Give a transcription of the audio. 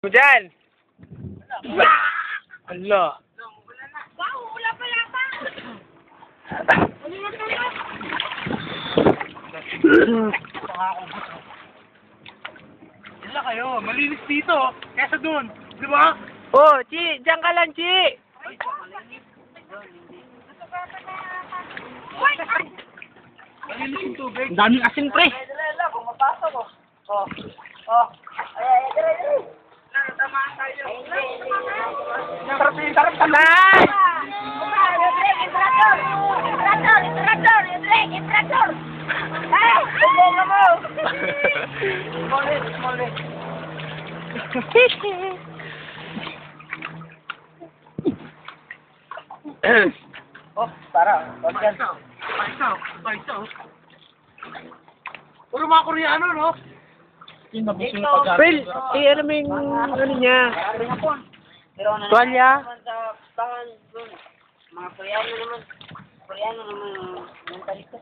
Mo dyan! Ala! Wow, wala pa yata! Wala na tayo! Sila kayo, malinis dito, kesa doon, di ba? Oh, Chi! Diyan ka lang, Chi! Malinis yung tubig. Ang daming asin, pre! Tamaan! Puro mga Koreano, no? Well, ano mo yung ano niya? Tuwalya? Mga Koreano naman. Koreano naman ang mentalista.